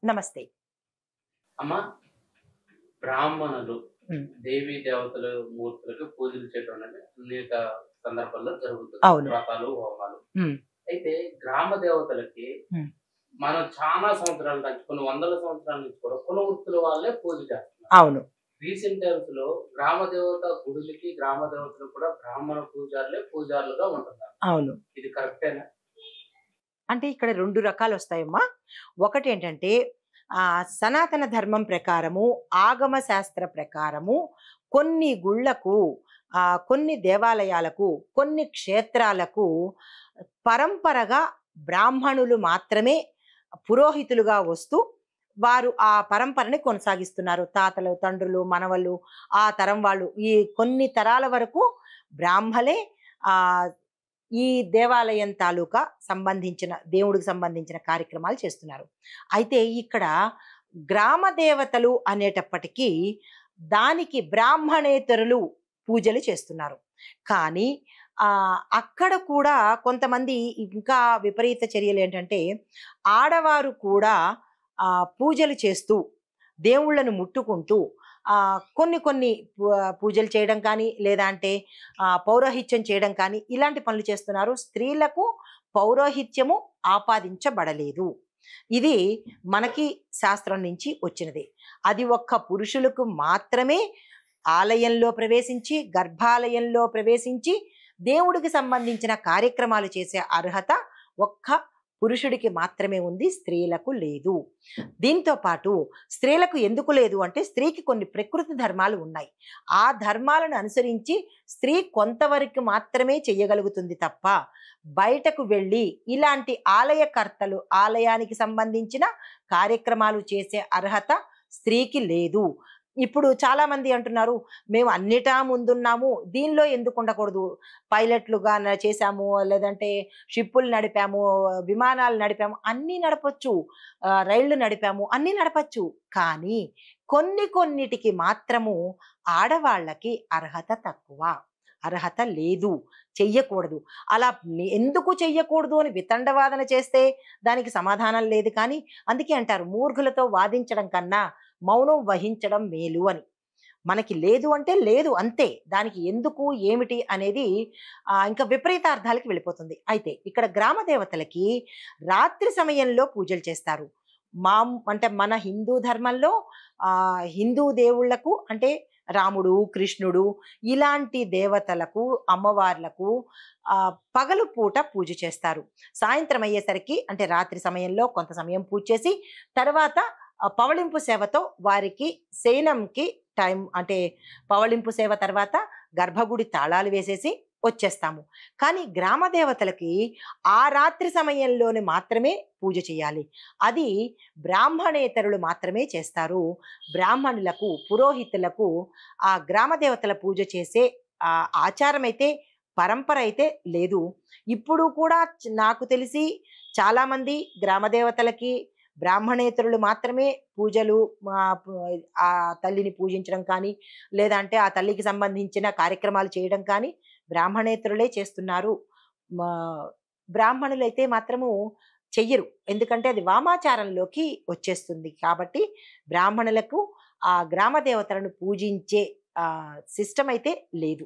నమస్తే. అమ్మ, బ్రాహ్మణులు హ్మ్. దేవీ దేవతలు మూర్తులకు పూజలు చేయడం అనేది అనేక సందర్భాల్లో జరుగుతుంది. అవును. వ్రతాలు, హోమాలు. హ్మ్. అయితే గ్రామ దేవతలకి హ్మ్. మనం చాలా సంవత్సరాల నుంచి, కొన్ని వందల సంవత్సరాల నుంచి కూడా కుల వృత్తుల వాళ్ళే పూజ చేస్తున్నారు. అవును. రీసెంట్ టైమ్స్ లో గ్రామ దేవత గుడులకి, గ్రామ దేవతలు కూడా బ్రాహ్మణ పూజారులే పూజారులుగా ఉంటున్నారు. అవును. ఇది కరెక్టేనా? అంటే ఇక్కడ 2 రకాలొస్తాయమ్మా. ఒకటేంటంటే సనాతన ధర్మం ప్రకారము, ఆగమ శాస్త్ర ప్రకారము కొన్ని గుళ్ళకు, కొన్ని దేవాలయాలకు, కొన్ని క్షేత్రాలకు పరంపరగా బ్రాహ్మణులు మాత్రమే పురోహితులుగా వస్తూ వారు ఆ పరంపరని కొనసాగిస్తున్నారు. తాతలు, తండ్రులు, మనవళ్ళు, ఆ తరం వాళ్ళు ఈ కొన్ని తరాల వరకు బ్రాహ్మలే ఆహ్, ఈ దేవాలయం తాలూకా సంబంధించిన దేవుడికి సంబంధించిన కార్యక్రమాలు చేస్తున్నారు. అయితే ఇక్కడ గ్రామ దేవతలు అనేటప్పటికీ దానికి బ్రాహ్మణేతరులు పూజలు చేస్తున్నారు. కానీ అక్కడ కూడా కొంతమంది ఇంకా విపరీత చర్యలేంటంటే ఆడవారు కూడా పూజలు చేస్తూ దేవుళ్ళను ముట్టుకుంటూ కొన్ని కొన్ని పూజలు చేయడం కానీ లేదా అంటే పౌరోహిత్యం చేయడం కానీ ఇలాంటి పనులు చేస్తున్నారు. స్త్రీలకు పౌరోహిత్యము ఆపాదించబడలేదు. ఇది మనకి శాస్త్రం నుంచి వచ్చినదే. అది ఒక్క పురుషులకు మాత్రమే ఆలయంలో ప్రవేశించి, గర్భాలయంలో ప్రవేశించి దేవుడికి సంబంధించిన కార్యక్రమాలు చేసే అర్హత ఒక్క పురుషుడికి మాత్రమే ఉంది, స్త్రీలకు లేదు. దీంతో పాటు స్త్రీలకు ఎందుకు లేదు అంటే స్త్రీకి కొన్ని ప్రకృతి ధర్మాలు ఉన్నాయి. ఆ ధర్మాలను అనుసరించి స్త్రీ కొంతవరకు మాత్రమే చెయ్యగలుగుతుంది తప్ప బయటకు వెళ్ళి ఇలాంటి ఆలయకర్తలు, ఆలయానికి సంబంధించిన కార్యక్రమాలు చేసే అర్హత స్త్రీకి లేదు. ఇప్పుడు చాలా మంది అంటున్నారు, మేము అన్నిటా ముందున్నాము, దీనిలో ఎందుకు ఉండకూడదు? పైలట్లుగా చేశాము, లేదంటే షిప్పులు నడిపాము, విమానాలు నడిపాము, అన్నీ నడపొచ్చు, రైళ్లు నడిపాము, అన్నీ నడపచ్చు. కానీ కొన్నిటికి మాత్రము ఆడవాళ్ళకి అర్హత తక్కువ, అర్హత లేదు, చెయ్యకూడదు. అలా ఎందుకు చెయ్యకూడదు అని వితండవాదన చేస్తే దానికి సమాధానం లేదు. కానీ అందుకే అంటారు, మూర్ఖులతో వాదించడం కన్నా మౌనం వహించడం మేలు అని. మనకి లేదు అంటే లేదు అంతే. దానికి ఎందుకు ఏమిటి అనేది ఇంకా విపరీత అర్థాలకి వెళ్ళిపోతుంది. అయితే ఇక్కడ గ్రామ దేవతలకి రాత్రి సమయంలో పూజలు చేస్తారు. అంటే మన హిందూ ధర్మంలో హిందూ దేవుళ్లకు అంటే రాముడు, కృష్ణుడు ఇలాంటి దేవతలకు, అమ్మవార్లకు పగలు పూట పూజ చేస్తారు. సాయంత్రం అయ్యేసరికి అంటే రాత్రి సమయంలో కొంత సమయం పూజ చేసి తర్వాత పవళింపు సేవతో వారికి శయనంకి టైం అంటే పవళింపు సేవ తర్వాత గర్భగుడి తాళాలు వేసేసి వచ్చేస్తాము. కానీ గ్రామ దేవతలకి ఆ రాత్రి సమయంలోనే మాత్రమే పూజ చేయాలి. అది బ్రాహ్మణేతరులు మాత్రమే చేస్తారు. బ్రాహ్మణులకు, పురోహితులకు ఆ గ్రామ దేవతల పూజ చేసే ఆచారం అయితే, పరంపర అయితే లేదు. ఇప్పుడు కూడా నాకు తెలిసి చాలామంది గ్రామ దేవతలకి బ్రాహ్మణేతరులు మాత్రమే పూజలు, ఆ తల్లిని పూజించడం కానీ లేదంటే ఆ తల్లికి సంబంధించిన కార్యక్రమాలు చేయడం కానీ బ్రాహ్మణేతరులే చేస్తున్నారు. బ్రాహ్మణులైతే మాత్రము చెయ్యరు. ఎందుకంటే అది వామాచారంలోకి వచ్చేస్తుంది. కాబట్టి బ్రాహ్మణులకు ఆ గ్రామ దేవతలను పూజించే సిస్టమ్ అయితే లేదు.